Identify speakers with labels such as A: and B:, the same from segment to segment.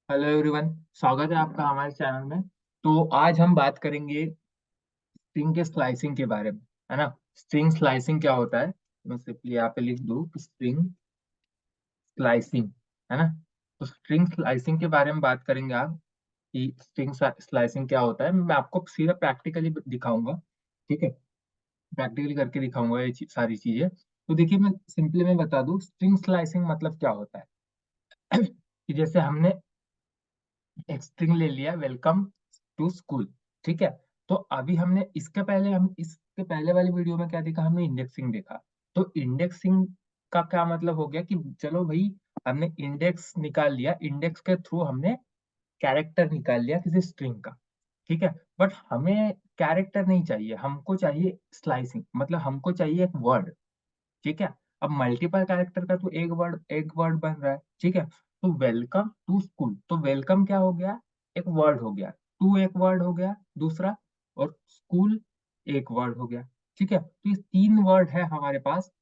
A: Hello everyone. स्वागत है आपका हमारे चैनल में। तो आज हम बात करेंगे स्ट्रिंग के स्लाइसिंग के बारे में, है ना। स्ट्रिंग स्लाइसिंग क्या होता है, मैं सिंपली यहाँ पे लिख दूँ स्ट्रिंग स्लाइसिंग, है ना। तो स्ट्रिंग स्लाइसिंग के बारे में बात करेंगे आप कि स्ट्रिंग स्लाइसिंग क्या होता है। मैं आपको सीधा प्रैक्टिकली दिखाऊंगा, ठीक है। प्रैक्टिकली करके दिखाऊंगा ये सारी चीजें। तो देखिए, मैं सिंपली मैं बता दूं स्ट्रिंग स्लाइसिंग मतलब क्या होता है। कि जैसे हमने एक स्ट्रिंग ले लिया, वेलकम टू स्कूल, ठीक है। तो अभी हमने इसके पहले वाली वीडियो में क्या देखा, हमने इंडेक्सिंग देखा। तो इंडेक्सिंग का क्या मतलब हो गया कि चलो भाई, हमने इंडेक्स निकाल लिया, इंडेक्स के थ्रू हमने कैरेक्टर निकाल लिया किसी स्ट्रिंग का, ठीक है। बट हमें कैरेक्टर नहीं चाहिए, हमको चाहिए स्लाइसिंग, मतलब हमको चाहिए एक वर्ड, ठीक है। अब मल्टीपल कैरेक्टर का तो एक वर्ड बन रहा है, ठीक है। तो वेलकम टू स्कूल, तो वेलकम क्या हो गया, एक वर्ड हो गया। टू एक वर्ड हो गया दूसरा, और स्कूल एक वर्ड हो गया, ठीक है। तो ये तीन वर्ड है हमारे पास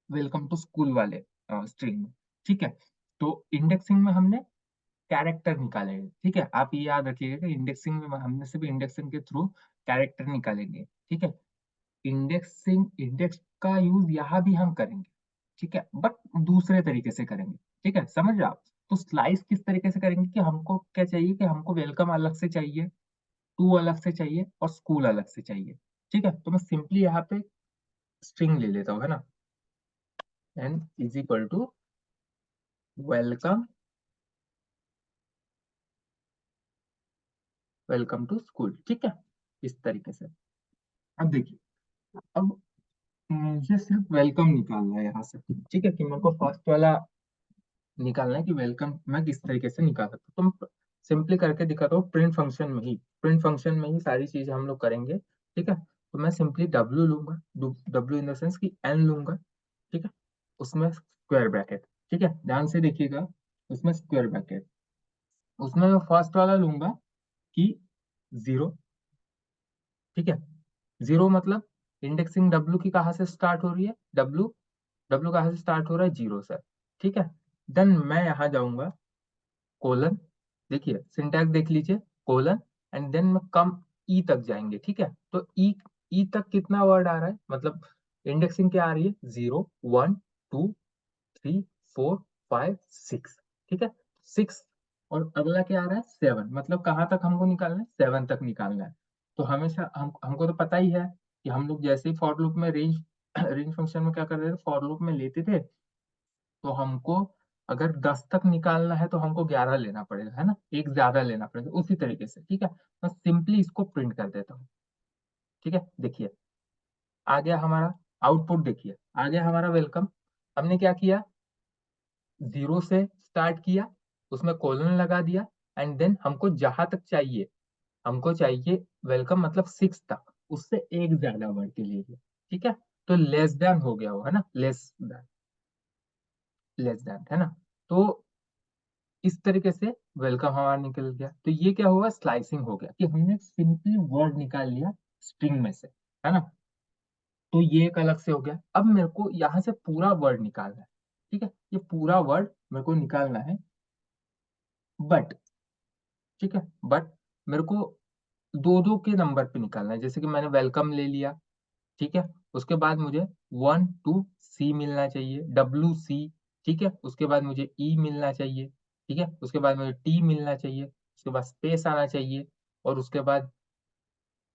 A: वेलकम टू स्कूल वाले स्ट्रिंग में, ठीक है। तो इंडेक्सिंग में हमने कैरेक्टर निकालेंगे, ठीक है। आप ये याद रखिएगा कि इंडेक्सिंग में हमने सिर्फ इंडेक्सिंग के थ्रू कैरेक्टर निकालेंगे, ठीक है। इंडेक्स का यूज यहाँ भी हम करेंगे, ठीक है, बट दूसरे तरीके से करेंगे, ठीक है, समझ रहे आप। तो स्लाइस किस तरीके से करेंगे कि हमको क्या चाहिए, कि हमको वेलकम अलग से चाहिए, टू अलग से चाहिए, और स्कूल अलग से चाहिए, ठीक है। तो मैं सिंपली यहाँ पे स्ट्रिंग ले लेता हूँ, है ना। N is equal to welcome, welcome to school, ठीक है। इस तरीके से अब देखिए, अब मुझे सिर्फ वेलकम निकालना है यहाँ से, ठीक है, कि मेरे को फर्स्ट वाला निकालना है कि वेलकम मैं किस तरीके से निकाल सकता हूँ। तो सिंपली करके दिखाता हूँ, प्रिंट फंक्शन में ही सारी चीजें हम लोग करेंगे, ठीक है। तो मैं सिंपली डब्ल्यू लूंगा, डब्ल्यू इन द सेंस कि एन लूंगा, ठीक है। उसमें स्क्वायर ब्रैकेट, ठीक है, ध्यान से देखिएगा। उसमें स्क्वायर ब्रैकेट, उसमें मैं फर्स्ट वाला लूंगा कि जीरो, ठीक है। जीरो मतलब इंडेक्सिंग डब्ल्यू की कहाँ से स्टार्ट हो रही है, डब्ल्यू डब्ल्यू कहाँ से स्टार्ट हो रहा है, जीरो से, ठीक है। देन मैं यहाँ जाऊंगा कोलन, देखिए सिंटैक्स देख लीजिए, कोलन, एंड देन में कम ई तक जाएंगे, ठीक है। तो ई ई तक कितना वर्ड आ रहा है, मतलब इंडेक्सिंग क्या आ रही है, zero, one, two, three, four, five, six, ठीक है। सिक्स, और अगला क्या आ रहा है, सेवन, मतलब कहाँ तक हमको निकालना है, सेवन तक निकालना है। तो हमेशा हमको तो पता ही है कि हम लोग जैसे ही फॉर लूप में रेंज रेंज फंक्शन में क्या कर रहे थे, फॉर लूप में लेते थे, तो हमको अगर 10 तक निकालना है तो हमको 11 लेना पड़ेगा, है ना, एक ज्यादा लेना पड़ेगा, उसी तरीके से, ठीक है। मैं सिंपली इसको प्रिंट कर देता हूँ, ठीक है। देखिए आ गया हमारा आउटपुट, देखिए आ गया हमारा वेलकम। हमने क्या किया, जीरो से स्टार्ट किया, उसमें कोलन लगा दिया, एंड देन हमको जहां तक चाहिए, हमको चाहिए वेलकम मतलब सिक्स तक, उससे एक ज्यादा वर्ड के लिए, ठीक है। तो लेस देन हो गया वो, है ना, लेस देन, है ना। तो इस तरीके से वेलकम हमारा निकल गया। तो ये क्या हुआ, स्लाइसिंग हो गया, कि हमने सिंपली वर्ड निकाल लिया स्ट्रिंग में से, है ना। तो ये एक अलग से हो गया। अब मेरे को यहाँ से पूरा वर्ड निकालना है, ठीक है, ये पूरा वर्ड मेरे को निकालना है, बट, ठीक है, बट मेरे को दो दो के नंबर पे निकालना है। जैसे कि मैंने वेलकम ले लिया, ठीक है, उसके बाद मुझे वन टू सी मिलना चाहिए, डब्ल्यू सी, ठीक है। उसके बाद मुझे ई मिलना चाहिए, ठीक है। उसके बाद मुझे टी मिलना चाहिए, उसके बाद स्पेस आना चाहिए, और उसके बाद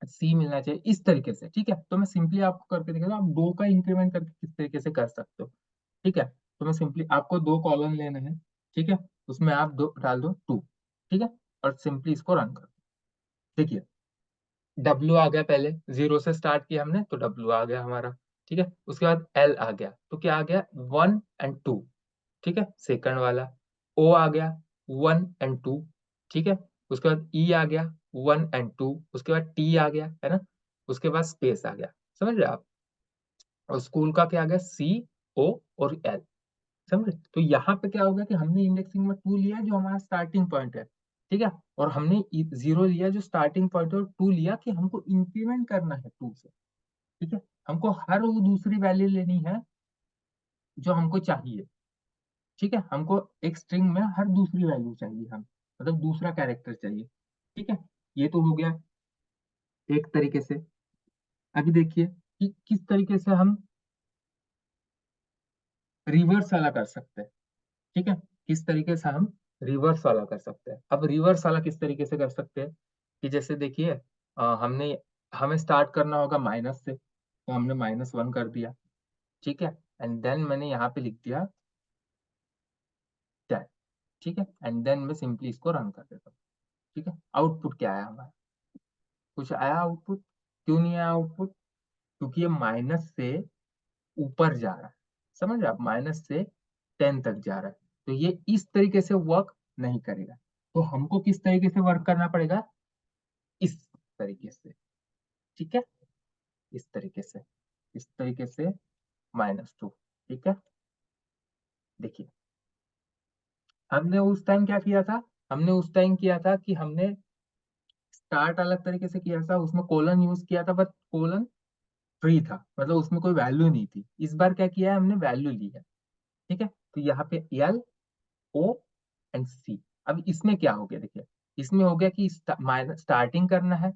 A: सी मिलना चाहिए, इस तरीके से, ठीक है। तो मैं सिंपली आपको करके दिखाता हूँ, आप दो का इंक्रीमेंट करके किस तरीके से कर सकते हो, ठीक है। तो मैं सिंपली आपको दो कॉलम लेना है, ठीक है, उसमें आप दो डाल दो टू, ठीक है, और सिंपली इसको रन कर। देखिए डब्ल्यू आ गया, पहले जीरो से स्टार्ट किया हमने तो डब्ल्यू आ गया हमारा, ठीक है। उसके बाद एल आ गया, तो क्या आ गया, वन एंड टू, ठीक है, सेकंड वाला। ओ आ गया, वन एंड टू, ठीक है। उसके बाद ई आ गया, वन एंड टू, उसके बाद टी आ गया, है ना। उसके बाद स्पेस आ गया, समझ रहे आप। और स्कूल का क्या आ गया, सी, ओ और एल, समझे। तो यहाँ पे क्या होगा कि हमने इंडेक्सिंग में टू लिया जो हमारा स्टार्टिंग पॉइंट है, ठीक है, और हमने जीरो लिया जो स्टार्टिंग पॉइंट है, और टू लिया कि हमको इंक्रीमेंट करना है टू से, ठीक है। हमको हर वो दूसरी वैल्यू लेनी है जो हमको चाहिए, ठीक है। हमको एक स्ट्रिंग में हर दूसरी वैल्यू चाहिए हम, मतलब दूसरा कैरेक्टर चाहिए। ठीक है, ये तो हो गया एक तरीके से। अभी देखिए कि किस तरीके से हम रिवर्स वाला कर सकते हैं। ठीक है, किस तरीके से हम रिवर्स वाला कर सकते हैं। अब रिवर्स वाला किस तरीके से कर सकते हैं कि जैसे देखिए हमने हमें स्टार्ट करना होगा माइनस से, तो हमने -1 कर दिया। ठीक है, एंड देन मैंने यहाँ पे लिख दिया 10। ठीक है, एंड देन मैं सिंपली इसको रन कर देता हूँ। ठीक है, आउटपुट क्या आया हमारा? कुछ आया आउटपुट? क्यों नहीं आया आउटपुट? क्योंकि ये माइनस से ऊपर जा रहा है। समझ रहे आप, -से 10 तक जा रहा है, तो ये इस तरीके से वर्क नहीं करेगा। तो हमको किस तरीके से वर्क करना पड़ेगा? इस तरीके से। ठीक है, इस तरीके से, इस तरीके से -2। ठीक है, देखिए हमने उस टाइम क्या किया था? हमने उस टाइम किया था कि हमने स्टार्ट अलग तरीके से किया था, उसमें कोलन यूज किया था, बट कोलन फ्री था, मतलब उसमें कोई वैल्यू नहीं थी। इस बार क्या किया है, हमने वैल्यू ली है। ठीक है, तो यहाँ पे एल ओ एंड सी। अब इसमें क्या हो गया देखिए, इसमें हो गया कि स्टार्टिंग करना है,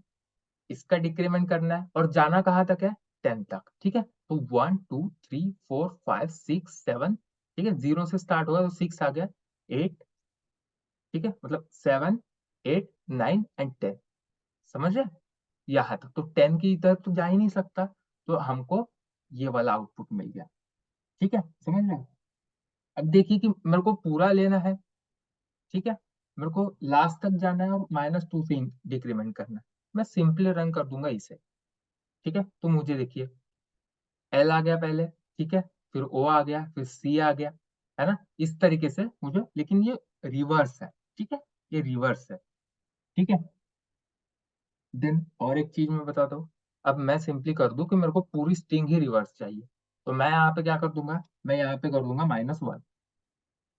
A: इसका डिक्रीमेंट करना है, और जाना कहाँ तक है? 10 तक। ठीक है, तो 1 2 3 4 5 6 7। ठीक है, 0 से स्टार्ट हुआ तो 6 आ गया, 8। ठीक है, मतलब 7 8 9 एंड 10। समझ रहे? यहाँ तक तो 10 की तरफ तो जा ही नहीं सकता, तो हमको ये वाला आउटपुट मिल गया। ठीक है, समझ रहे हैं? अब देखिए कि मेरे को पूरा लेना है। ठीक है, मेरे को लास्ट तक जाना है और -2 से डिक्रीमेंट करना है। मैं सिंपली रन कर दूंगा इसे। ठीक है, तो मुझे देखिए एल आ गया पहले। ठीक है, फिर ओ आ गया, फिर सी आ गया, है ना? इस तरीके से मुझे, लेकिन ये रिवर्स है। ठीक है, ये रिवर्स है। ठीक है, देन और एक चीज मैं बताता हूँ। अब मैं सिंपली कर दूं कि मेरे को पूरी स्ट्रिंग ही रिवर्स चाहिए, तो मैं यहाँ पे क्या कर दूंगा? मैं यहाँ पे कर दूंगा -1।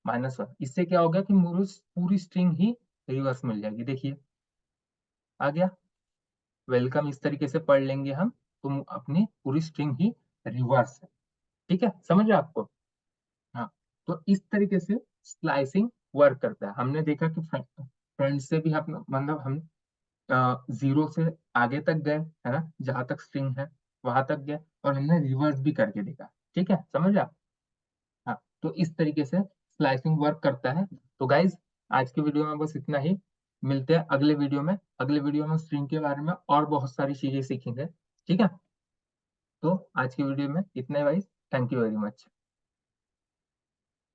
A: -1, इससे क्या होगा कि मुझे पूरी स्ट्रिंग ही रिवर्स मिल जाएगी। देखिए आ गया, वेलकम इस तरीके से पढ़ लेंगे हम, तो अपनी पूरी स्ट्रिंग ही रिवर्स है। ठीक है, समझ रहे आपको? हाँ, तो इस तरीके से स्लाइसिंग वर्क करता है। हमने देखा कि फ्रंट से भी हम, मतलब हम 0 से आगे तक गए, है ना, जहां तक स्ट्रिंग है वहां तक गए, और हमने रिवर्स भी करके देखा। ठीक है, समझ आप? हाँ, तो इस तरीके से स्लाइसिंग वर्क करता है। तो गाइज, आज की वीडियो में बस इतना ही। मिलते हैं अगले वीडियो में। अगले वीडियो में स्ट्रिंग के बारे में और बहुत सारी चीजें सीखेंगे। ठीक है, तो आज की वीडियो में इतना ही भाई। Thank you very much.